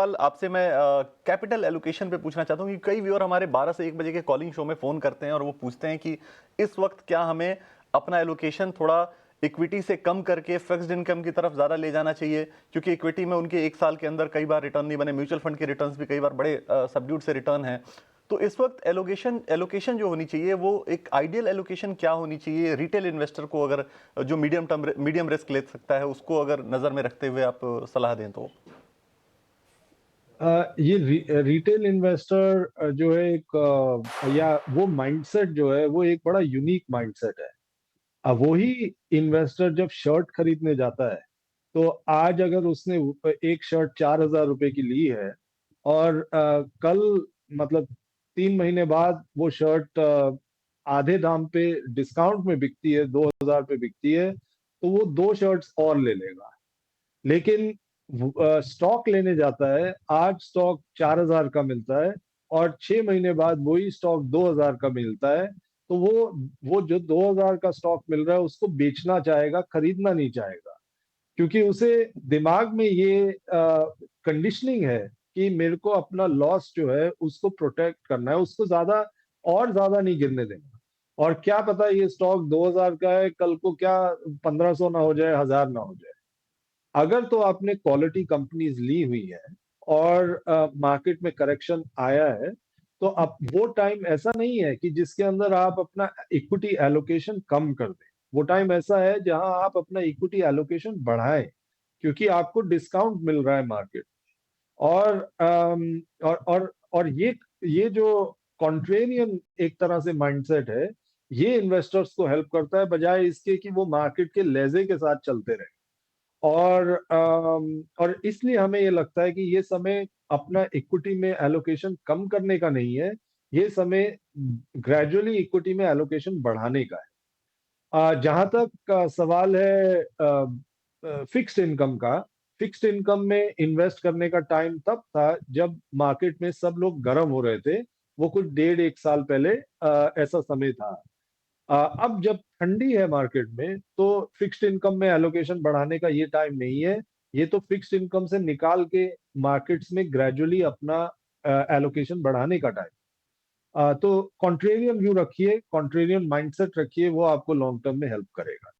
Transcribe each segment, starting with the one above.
सवाल आपसे मैं कैपिटल एलोकेशन पे पूछना चाहता हूँ कि कई व्यूअर हमारे 12 से 1 बजे के कॉलिंग शो में फ़ोन करते हैं और वो पूछते हैं कि इस वक्त क्या हमें अपना एलोकेशन थोड़ा इक्विटी से कम करके फिक्स्ड इनकम की तरफ ज़्यादा ले जाना चाहिए, क्योंकि इक्विटी में उनके 1 साल के अंदर कई बार रिटर्न नहीं बने, म्यूचुअल फंड के रिटर्न्स भी कई बार बड़े सबड्यूड से रिटर्न हैं। तो इस वक्त एलोकेशन जो होनी चाहिए वो एक आइडियल एलोकेशन क्या होनी चाहिए रिटेल इन्वेस्टर को, अगर जो मीडियम रिस्क ले सकता है उसको अगर नज़र में रखते हुए आप सलाह दें तो? ये रिटेल इन्वेस्टर जो है एक या वो माइंडसेट जो है वो एक बड़ा यूनिक माइंडसेट है। वो ही इन्वेस्टर जब शर्ट खरीदने जाता है तो आज अगर उसने एक शर्ट 4,000 रुपए की ली है और कल मतलब 3 महीने बाद वो शर्ट आधे दाम पे डिस्काउंट में बिकती है, 2,000 पे बिकती है, तो वो 2 शर्ट्स और ले लेगा। लेकिन स्टॉक लेने जाता है, आज स्टॉक 4,000 का मिलता है और 6 महीने बाद वही स्टॉक 2,000 का मिलता है, तो वो जो 2,000 का स्टॉक मिल रहा है उसको बेचना चाहेगा, खरीदना नहीं चाहेगा, क्योंकि उसे दिमाग में ये कंडीशनिंग है कि मेरे को अपना लॉस जो है उसको प्रोटेक्ट करना है, उसको ज्यादा नहीं गिरने देना। और क्या पता ये स्टॉक 2,000 का है, कल को क्या 1,500 ना हो जाए, 1,000 ना हो जाए। अगर तो आपने क्वालिटी कंपनीज ली हुई है और मार्केट में करेक्शन आया है, तो अब वो टाइम ऐसा नहीं है कि जिसके अंदर आप अपना इक्विटी एलोकेशन कम कर दें। वो टाइम ऐसा है जहां आप अपना इक्विटी एलोकेशन बढ़ाएं, क्योंकि आपको डिस्काउंट मिल रहा है मार्केट। और और ये जो कॉन्ट्रेरियन एक तरह से माइंडसेट है, ये इन्वेस्टर्स को हेल्प करता है, बजाय इसके कि वो मार्केट के लेजे के साथ चलते रहे। और इसलिए हमें ये लगता है कि ये समय अपना इक्विटी में एलोकेशन कम करने का नहीं है, ये समय ग्रेजुअली इक्विटी में एलोकेशन बढ़ाने का है। जहां तक सवाल है फिक्स्ड इनकम का, फिक्स्ड इनकम में इन्वेस्ट करने का टाइम तब था जब मार्केट में सब लोग गर्म हो रहे थे। वो कुछ 1.5 1 साल पहले ऐसा समय था। अब जब ठंडी है मार्केट में तो फिक्स्ड इनकम में एलोकेशन बढ़ाने का ये टाइम नहीं है। ये तो फिक्स्ड इनकम से निकाल के मार्केट्स में ग्रेजुअली अपना एलोकेशन बढ़ाने का टाइम। तो कॉन्ट्रेरियन व्यू रखिए, कॉन्ट्रेरियन माइंडसेट रखिए, वो आपको लॉन्ग टर्म में हेल्प करेगा।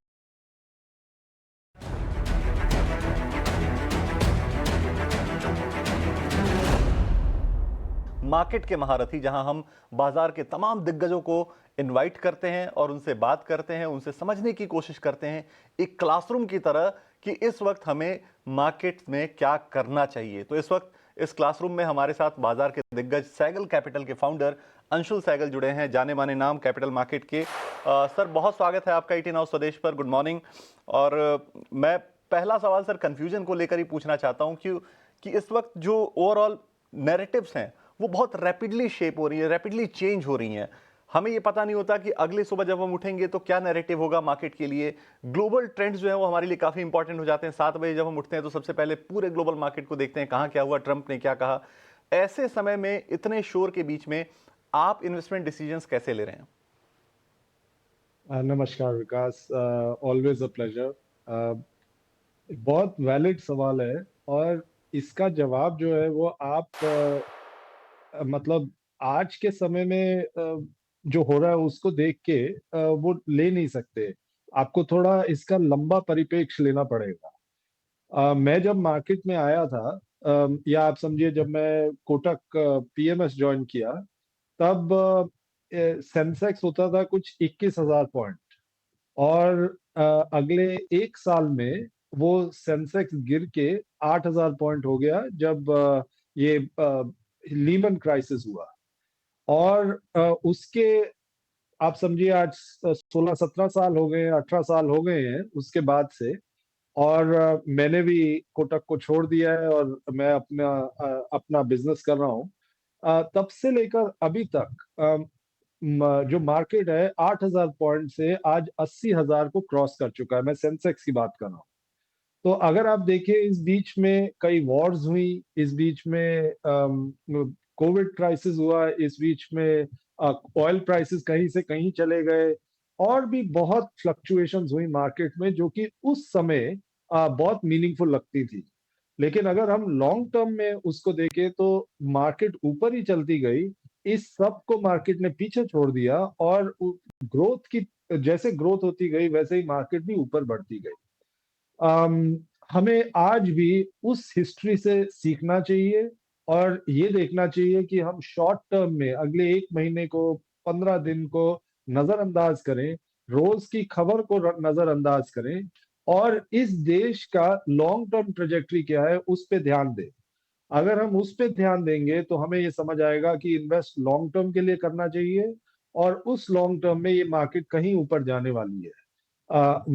मार्केट के महारथी, जहां हम बाजार के तमाम दिग्गजों को इनवाइट करते हैं और उनसे बात करते हैं, उनसे समझने की कोशिश करते हैं एक क्लासरूम की तरह कि इस वक्त हमें मार्केट में क्या करना चाहिए। तो इस वक्त इस क्लासरूम में हमारे साथ बाजार के दिग्गज सैगल कैपिटल के फाउंडर अंशुल सैगल जुड़े हैं, जाने माने नाम कैपिटल मार्केट के। सर, बहुत स्वागत है आपका ईटी नाउ स्वदेश पर। Good morning. और मैं पहला सवाल सर कंफ्यूजन को लेकर ही पूछना चाहता हूं कि इस वक्त जो ओवरऑल नैरेटिव्स हैं वो बहुत रैपिडली शेप हो रही है, रैपिडली चेंज हो रही हैं। हमें ये पता नहीं होता कि अगले सुबह जब हम उठेंगे तो क्या नैरेटिव होगा मार्केट के लिए। ग्लोबल ट्रेंड्स जो है वो हमारे लिए काफ़ी इंपॉर्टेंट हो जाते हैं। 7 बजे जब हम उठते हैं तो सबसे पहले पूरे ग्लोबल मार्केट को देखते हैं, कहाँ क्या हुआ, ट्रंप ने क्या कहा। ऐसे समय में इतने शोर के बीच में आप इन्वेस्टमेंट डिसीजंस कैसे ले रहे हैं? नमस्कार विकास, ऑलवेज अ प्लेजर। बहुत वैलिड सवाल है और इसका जवाब जो है वो आप मतलब आज के समय में जो हो रहा है उसको देख के वो ले नहीं सकते। आपको थोड़ा इसका लंबा परिप्रेक्ष्य लेना पड़ेगा। मैं जब मार्केट में आया था, या आप समझिए जब मैं कोटक पीएमएस ज्वाइन किया, तब सेंसेक्स होता था कुछ 21,000 पॉइंट। और अगले 1 साल में वो सेंसेक्स गिर के 8,000 पॉइंट हो गया जब ये लीमन क्राइसिस हुआ। और उसके आप समझिए आज 16 17 साल हो गए, 18 साल हो गए हैं उसके बाद से। और मैंने भी कोटक को छोड़ दिया है और मैं अपना बिजनेस कर रहा हूँ। तब से लेकर अभी तक जो मार्केट है 8,000 पॉइंट से आज 80,000 को क्रॉस कर चुका है। मैं सेंसेक्स की बात कर रहा हूँ। तो अगर आप देखें, इस बीच में कई वॉर्स हुई, इस बीच में कोविड क्राइसिस हुआ, इस बीच में ऑयल प्राइसेस कहीं से कहीं चले गए, और भी बहुत फ्लक्चुएशंस हुई मार्केट में जो कि उस समय बहुत मीनिंगफुल लगती थी। लेकिन अगर हम लॉन्ग टर्म में उसको देखें तो मार्केट ऊपर ही चलती गई, इस सब को मार्केट ने पीछे छोड़ दिया, और ग्रोथ की, जैसे ग्रोथ होती गई वैसे ही मार्केट भी ऊपर बढ़ती गई। अम, हमें आज भी उस हिस्ट्री से सीखना चाहिए, और ये देखना चाहिए कि हम शॉर्ट टर्म में अगले 1 महीने को, 15 दिन को नजरअंदाज करें, रोज की खबर को नजरअंदाज करें, और इस देश का लॉन्ग टर्म ट्रेजेक्टरी क्या है उस पे ध्यान दें। अगर हम उस पे ध्यान देंगे तो हमें ये समझ आएगा कि इन्वेस्ट लॉन्ग टर्म के लिए करना चाहिए, और उस लॉन्ग टर्म में ये मार्केट कहीं ऊपर जाने वाली है।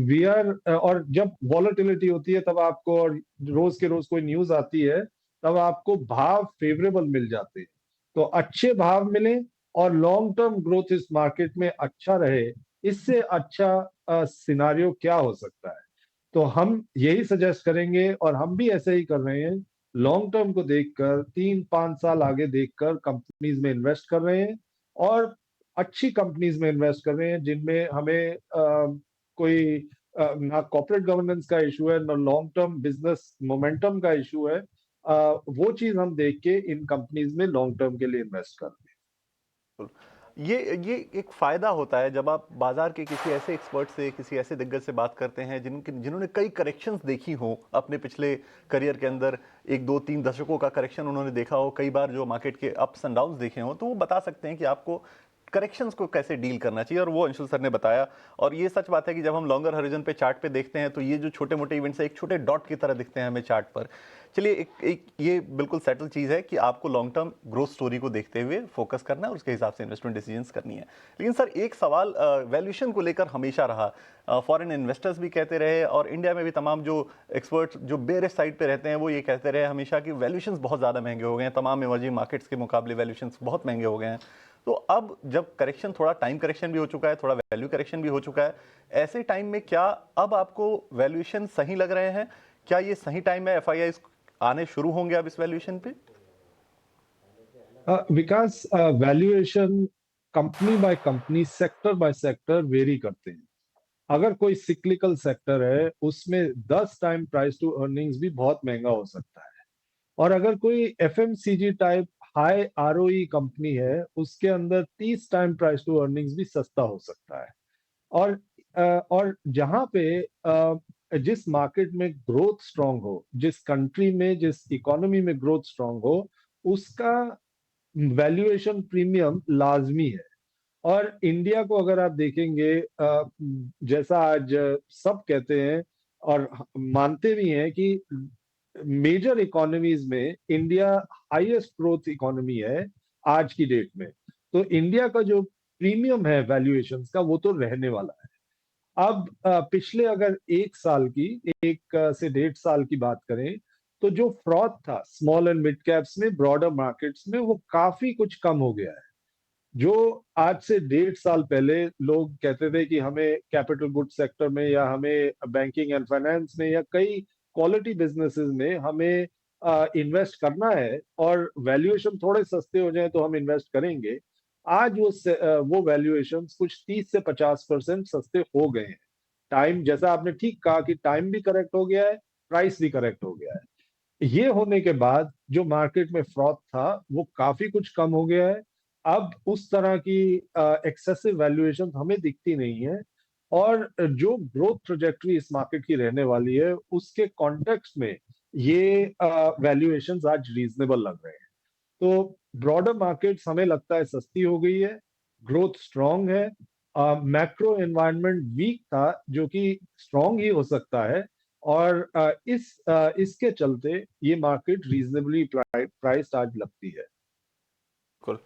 वी आर, और जब वॉलेटिलिटी होती है तब आपको, और रोज के रोज कोई न्यूज आती है, तब आपको भाव फेवरेबल मिल जाते हैं। तो अच्छे भाव मिले और लॉन्ग टर्म ग्रोथ इस मार्केट में अच्छा रहे, इससे अच्छा सिनारियो क्या हो सकता है। तो हम यही सजेस्ट करेंगे, और हम भी ऐसे ही कर रहे हैं, लॉन्ग टर्म को देखकर 3-5 साल आगे देखकर कंपनीज में इन्वेस्ट कर रहे हैं, और अच्छी कंपनीज में इन्वेस्ट कर रहे हैं जिनमें हमें कोई ना कॉर्पोरेट गवर्नेंस का इशू है, ना लॉन्ग टर्म बिजनेस मोमेंटम का इशू है। वो चीज हम देख के इन कंपनीज में लॉन्ग टर्म के लिए इन्वेस्ट कर रहे ये एक फायदा होता है जब आप बाजार के किसी ऐसे एक्सपर्ट से, किसी ऐसे दिग्गज से बात करते हैं जिन्होंने कई करेक्शंस देखी हो अपने पिछले करियर के अंदर, 1 2 3 दशकों का करेक्शन उन्होंने देखा हो, कई बार जो मार्केट के अप्स एंड डाउन्स देखे हो, तो वो बता सकते हैं कि आपको करेक्शंस को कैसे डील करना चाहिए, और वो अंशुल सर ने बताया। और ये सच बात है कि जब हम लॉन्गर हॉरिजन पे चार्ट पे देखते हैं तो ये जो छोटे मोटे इवेंट्स है एक छोटे डॉट की तरह दिखते हैं हमें चार्ट पर। चलिए, एक ये बिल्कुल सेटल चीज़ है कि आपको लॉन्ग टर्म ग्रोथ स्टोरी को देखते हुए फोकस करना है और उसके हिसाब से इन्वेस्टमेंट डिसीजंस करनी है। लेकिन सर, एक सवाल वैल्यूएशन को लेकर हमेशा रहा। फॉरेन इन्वेस्टर्स भी कहते रहे और इंडिया में भी तमाम जो एक्सपर्ट्स जो बेरिश साइड पे रहते हैं वो ये कहते रहे हमेशा कि वैल्यूएशंस बहुत ज़्यादा महंगे हो गए हैं, तमाम इमर्जिंग मार्केट्स के मुकाबले वैल्यूएशंस बहुत महंगे हो गए हैं। तो अब जब करेक्शन, थोड़ा टाइम करेक्शन भी हो चुका है, थोड़ा वैल्यू करेक्शन भी हो चुका है, ऐसे टाइम में क्या अब आपको वैल्यूएशन सही लग रहे हैं? क्या ये सही टाइम है, एफआईआई आने शुरू होंगे अब इस वैल्यूएशन पे? Vikas, valuation company by company, sector by sector vary करते हैं। अगर कोई सिक्लिकल सेक्टर है उसमें 10 टाइम प्राइस टू अर्निंग्स भी बहुत महंगा हो सकता है, और अगर कोई FMCG type high ROE company है उसके अंदर 30 टाइम प्राइस टू अर्निंग्स भी सस्ता हो सकता है। और और जहां पे जिस मार्केट में ग्रोथ स्ट्रांग हो, जिस कंट्री में, जिस इकोनॉमी में ग्रोथ स्ट्रांग हो, उसका वैल्यूएशन प्रीमियम लाजमी है। और इंडिया को अगर आप देखेंगे, जैसा आज सब कहते हैं और मानते भी हैं कि मेजर इकोनॉमीज में इंडिया हाईएस्ट ग्रोथ इकोनॉमी है आज की डेट में, तो इंडिया का जो प्रीमियम है वैल्यूएशंस का वो तो रहने वाला है। अब पिछले अगर 1 साल की, 1 से 1.5 साल की बात करें, तो जो फ्रॉड था स्मॉल एंड मिड कैप्स में, ब्रॉडर मार्केट्स में, वो काफी कुछ कम हो गया है। जो आज से 1.5 साल पहले लोग कहते थे कि हमें कैपिटल गुड सेक्टर में, या हमें बैंकिंग एंड फाइनेंस में, या कई क्वालिटी बिजनेसेस में हमें इन्वेस्ट करना है, और वैल्यूएशन थोड़े सस्ते हो जाए तो हम इन्वेस्ट करेंगे, आज वो वैल्यूएशन कुछ 30 से 50% सस्ते हो गए हैं। टाइम, जैसा आपने ठीक कहा कि टाइम भी करेक्ट हो गया है, प्राइस भी करेक्ट हो गया है। ये होने के बाद जो मार्केट में फ्रॉड था वो काफी कुछ कम हो गया है। अब उस तरह की एक्सेसिव वैल्यूएशन हमें दिखती नहीं है, और जो ग्रोथ ट्रेजेक्टरी इस मार्केट की रहने वाली है उसके कॉन्टेक्स्ट में ये वैल्यूएशंस आज रीजनेबल लग रहे हैं। तो ब्रॉडर मार्केट्स हमें लगता है सस्ती हो गई है, ग्रोथ स्ट्रांग है, मैक्रो एनवायरनमेंट वीक था जो कि स्ट्रांग ही हो सकता है, और इसके चलते ये मार्केट रीजनेबली प्राइस्ड आज लगती है। बिल्कुल,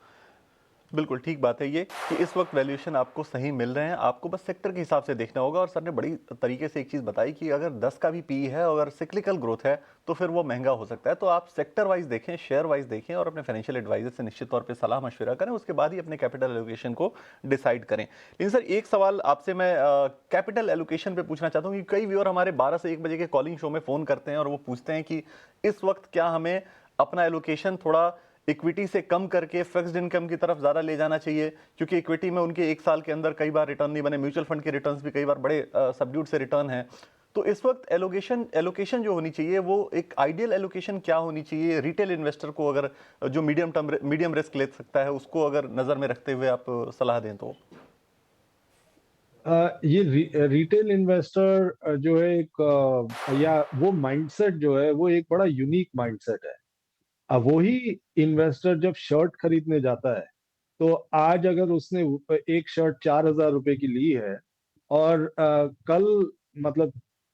बिल्कुल ठीक बात है ये कि इस वक्त वैल्यूएशन आपको सही मिल रहे हैं, आपको बस सेक्टर के हिसाब से देखना होगा। और सर ने बड़ी तरीके से एक चीज़ बताई कि अगर 10 का भी पी है, अगर सिक्लिकल ग्रोथ है तो फिर वो महंगा हो सकता है। तो आप सेक्टर वाइज देखें, शेयर वाइज देखें, और अपने फाइनेंशियल एडवाइजर से निश्चित तौर पे सलाह मशवरा करें, उसके बाद ही अपने कैपिटल एलोकेशन को डिसाइड करें। लेकिन सर, एक सवाल आपसे मैं कैपिटल एलोकेशन पे पूछना चाहता हूँ कि कई व्यूअर हमारे 12 से 1 बजे के कॉलिंग शो में फ़ोन करते हैं और वो पूछते हैं कि इस वक्त क्या हमें अपना एलोकेशन थोड़ा इक्विटी से कम करके फिक्स्ड इनकम की तरफ ज़्यादा ले जाना चाहिए, क्योंकि इक्विटी में उनके 1 साल के अंदर कई बार रिटर्न नहीं बने, म्यूचुअल फंड के रिटर्न्स भी कई बार बड़े सबड्यूड से रिटर्न हैं। तो इस वक्त एलोकेशन एलोकेशन जो होनी चाहिए वो एक आइडियल एलोकेशन क्या होनी चाहिए रिटेल इन्वेस्टर को, अगर जो मीडियम रिस्क ले सकता है उसको अगर नजर में रखते हुए आप सलाह दें तो? ये रिटेल इन्वेस्टर जो है एक या वो माइंडसेट जो है वो एक बड़ा यूनिक माइंडसेट है। अब वही इन्वेस्टर जब शर्ट खरीदने जाता है, तो आज अगर उसने एक शर्ट 4,000 रुपए की ली है और कल मतलब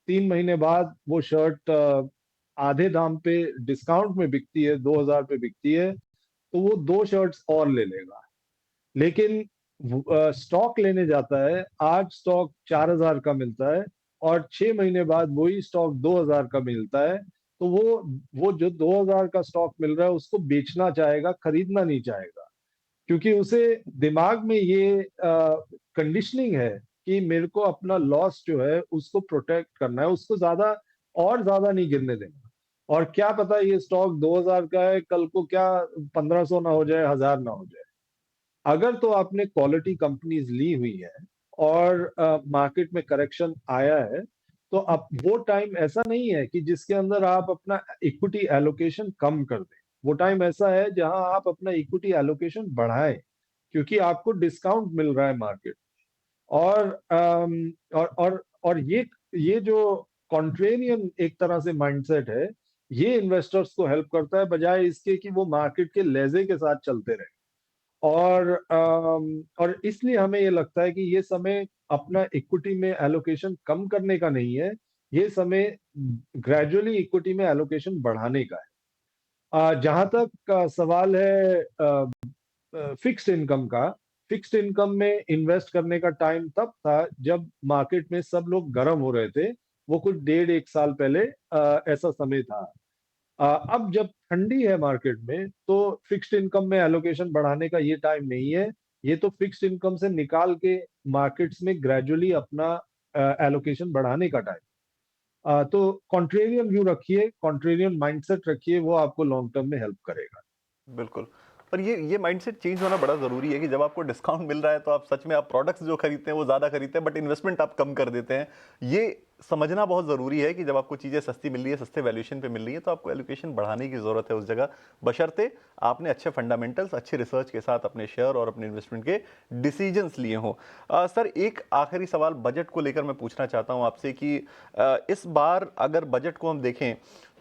3 महीने बाद वो शर्ट आधे दाम पे डिस्काउंट में बिकती है, 2,000 पे बिकती है, तो वो 2 शर्ट्स और ले लेगा। लेकिन स्टॉक लेने जाता है, आज स्टॉक 4,000 का मिलता है और 6 महीने बाद वही स्टॉक 2,000 का मिलता है, तो वो जो 2,000 का स्टॉक मिल रहा है उसको बेचना चाहेगा, खरीदना नहीं चाहेगा, क्योंकि उसे दिमाग में ये कंडीशनिंग है कि मेरे को अपना लॉस जो है उसको प्रोटेक्ट करना है, उसको ज्यादा नहीं गिरने देना। और क्या पता ये स्टॉक 2,000 का है, कल को क्या 1,500 ना हो जाए, 1,000 ना हो जाए। अगर तो आपने क्वालिटी कंपनीज ली हुई है और मार्केट में करेक्शन आया है, तो अब वो टाइम ऐसा नहीं है कि जिसके अंदर आप अपना इक्विटी एलोकेशन कम कर दें। वो टाइम ऐसा है जहां आप अपना इक्विटी एलोकेशन बढ़ाएं, क्योंकि आपको डिस्काउंट मिल रहा है मार्केट। और और ये जो कॉन्ट्रेरियन एक तरह से माइंडसेट है, ये इन्वेस्टर्स को हेल्प करता है, बजाय इसके कि वो मार्केट के लेजे के साथ चलते रहे। और इसलिए हमें ये लगता है कि ये समय अपना इक्विटी में एलोकेशन कम करने का नहीं है, ये समय ग्रेजुअली इक्विटी में एलोकेशन बढ़ाने का है। जहां तक सवाल है फिक्स्ड इनकम का, फिक्स्ड इनकम में इन्वेस्ट करने का टाइम तब था जब मार्केट में सब लोग गर्म हो रहे थे। वो कुछ 1.5 1 साल पहले ऐसा समय था। अब जब ठंडी है मार्केट में, तो फिक्स्ड इनकम में एलोकेशन बढ़ाने का ये टाइम नहीं है। ये तो फिक्स्ड इनकम से निकाल के मार्केट्स में ग्रेजुअली अपना एलोकेशन बढ़ाने का टाइम। तो कॉन्ट्रेरियन व्यू रखिए, कॉन्ट्रेरियन माइंडसेट रखिए, वो आपको लॉन्ग टर्म में हेल्प करेगा। बिल्कुल। पर ये माइंडसेट चेंज होना बड़ा ज़रूरी है कि जब आपको डिस्काउंट मिल रहा है तो आप सच में आप प्रोडक्ट्स जो खरीदते हैं वो ज़्यादा खरीदते हैं, बट इन्वेस्टमेंट आप कम कर देते हैं। ये समझना बहुत ज़रूरी है कि जब आपको चीज़ें सस्ती मिल रही है, सस्ते वैल्यूएशन पे मिल रही है, तो आपको एलोकेशन बढ़ाने की ज़रूरत है उस जगह, बशर्ते आपने अच्छे फंडामेंटल्स, अच्छे रिसर्च के साथ अपने शेयर और अपने इन्वेस्टमेंट के डिसीजंस लिए हों। सर, एक आखिरी सवाल बजट को लेकर मैं पूछना चाहता हूँ आपसे कि इस बार अगर बजट को हम देखें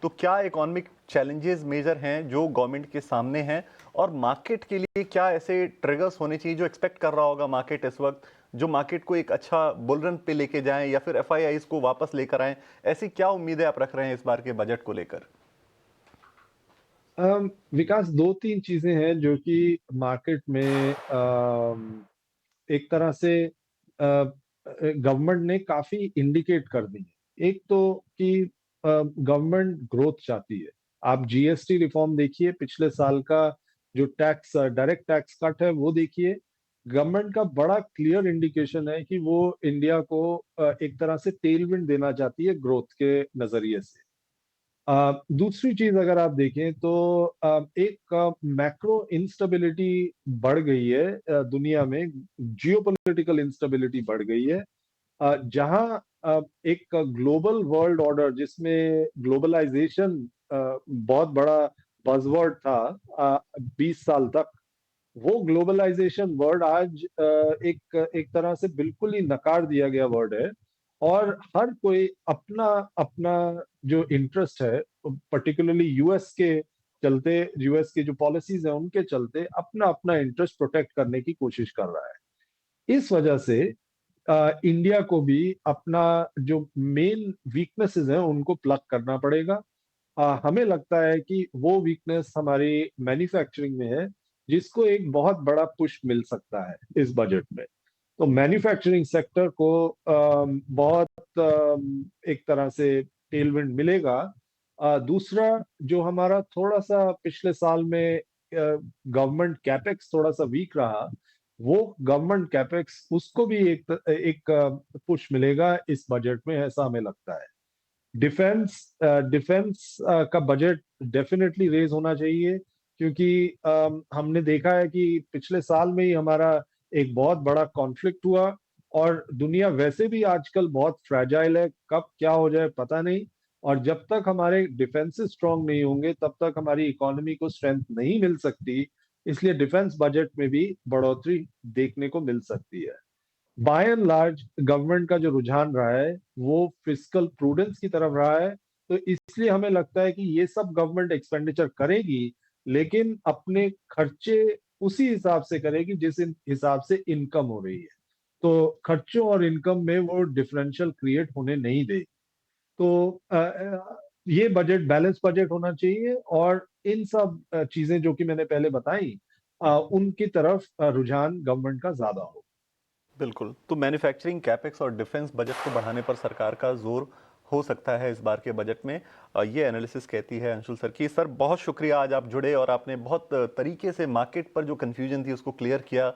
तो क्या इकोनॉमिक चैलेंजेस मेजर हैं जो गवर्नमेंट के सामने हैं, और मार्केट के लिए क्या ऐसे ट्रिगर्स होने चाहिए जो एक्सपेक्ट कर रहा होगा मार्केट इस वक्त, जो मार्केट को एक अच्छा बुल रन पे लेके जाएं या फिर एफआईआईज को वापस लेकर आएं? ऐसी क्या उम्मीदें आप रख रहे हैं इस बार के बजट को लेकर? विकास, 2 3 चीजें हैं जो कि मार्केट में एक तरह से गवर्नमेंट ने काफी इंडिकेट कर दी है। एक तो कि गवर्नमेंट ग्रोथ चाहती है। आप जीएसटी रिफॉर्म देखिए, पिछले साल का जो टैक्स डायरेक्ट टैक्स कट है वो देखिए। गवर्नमेंट का बड़ा क्लियर इंडिकेशन है कि वो इंडिया को एक तरह से टेलविंड देना चाहती है ग्रोथ के नजरिए से। दूसरी चीज अगर आप देखें तो एक मैक्रो इंस्टेबिलिटी बढ़ गई है दुनिया में। जियोपॉलिटिकल इंस्टेबिलिटी बढ़ गई है, जहां एक ग्लोबल वर्ल्ड ऑर्डर जिसमें ग्लोबलाइजेशन बहुत बड़ा बजवर्ड था 20 साल तक, वो ग्लोबलाइजेशन वर्ड आज एक एक तरह से बिल्कुल ही नकार दिया गया वर्ड है। और हर कोई अपना अपना जो इंटरेस्ट है, पर्टिकुलरली यूएस के चलते, यूएस की जो पॉलिसीज है उनके चलते अपना अपना इंटरेस्ट प्रोटेक्ट करने की कोशिश कर रहा है। इस वजह से इंडिया को भी अपना जो मेन वीकनेसेस हैं उनको प्लग करना पड़ेगा। हमें लगता है कि वो वीकनेस हमारी मैन्युफैक्चरिंग में है, जिसको एक बहुत बड़ा पुश मिल सकता है इस बजट में। तो मैन्युफैक्चरिंग सेक्टर को बहुत एक तरह से टेलविंड मिलेगा। दूसरा, जो हमारा थोड़ा सा पिछले साल में गवर्नमेंट कैपेक्स थोड़ा सा वीक रहा, वो गवर्नमेंट कैपेक्स उसको भी एक पुश मिलेगा इस बजट में, ऐसा हमें लगता है। डिफेंस डिफेंस का बजट डेफिनेटली रेज होना चाहिए, क्योंकि हमने देखा है कि पिछले साल में ही हमारा एक बहुत बड़ा कॉन्फ्लिक्ट हुआ और दुनिया वैसे भी आजकल बहुत फ्रैजाइल है, कब क्या हो जाए पता नहीं। और जब तक हमारे डिफेंसेस स्ट्रांग नहीं होंगे तब तक हमारी इकोनॉमी को स्ट्रेंथ नहीं मिल सकती। इसलिए डिफेंस बजट में भी बढ़ोतरी देखने को मिल सकती है। बाय एंड लार्ज गवर्नमेंट का जो रुझान रहा है वो फिस्कल प्रूडेंस की तरफ रहा है। तो इसलिए हमें लगता है कि ये सब गवर्नमेंट एक्सपेंडिचर करेगी, लेकिन अपने खर्चे उसी हिसाब से करेगी जिस हिसाब से इनकम हो रही है। तो खर्चों और इनकम में वो डिफरेंशियल क्रिएट होने नहीं देगी। तो ये बजट बैलेंस बजट होना चाहिए, और इन सब चीजें जो कि मैंने पहले बताई, उनकी तरफ रुझान गवर्नमेंट का ज्यादा हो। बिल्कुल। तो मैन्युफैक्चरिंग कैपेक्स और डिफेंस बजट को बढ़ाने पर सरकार का जोर हो सकता है इस बार के बजट में, ये एनालिसिस कहती है अंशुल सर की। सर बहुत शुक्रिया, आज आप जुड़े और आपने बहुत तरीके से मार्केट पर जो कन्फ्यूजन थी उसको क्लियर किया।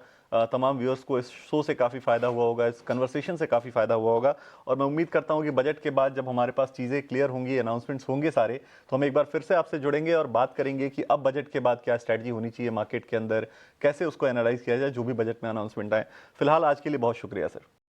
तमाम व्यूअर्स को इस शो से काफ़ी फ़ायदा हुआ होगा, इस कन्वर्सेशन से काफ़ी फ़ायदा हुआ होगा। और मैं उम्मीद करता हूँ कि बजट के बाद जब हमारे पास चीज़ें क्लियर होंगी, अनाउंसमेंट्स होंगे सारे, तो हम एक बार फिर से आपसे जुड़ेंगे और बात करेंगे कि अब बजट के बाद क्या स्ट्रैटेजी होनी चाहिए मार्केट के अंदर, कैसे उसको एनालाइज किया जाए जो भी बजट में अनाउंसमेंट आए। फिलहाल आज के लिए बहुत शुक्रिया सर।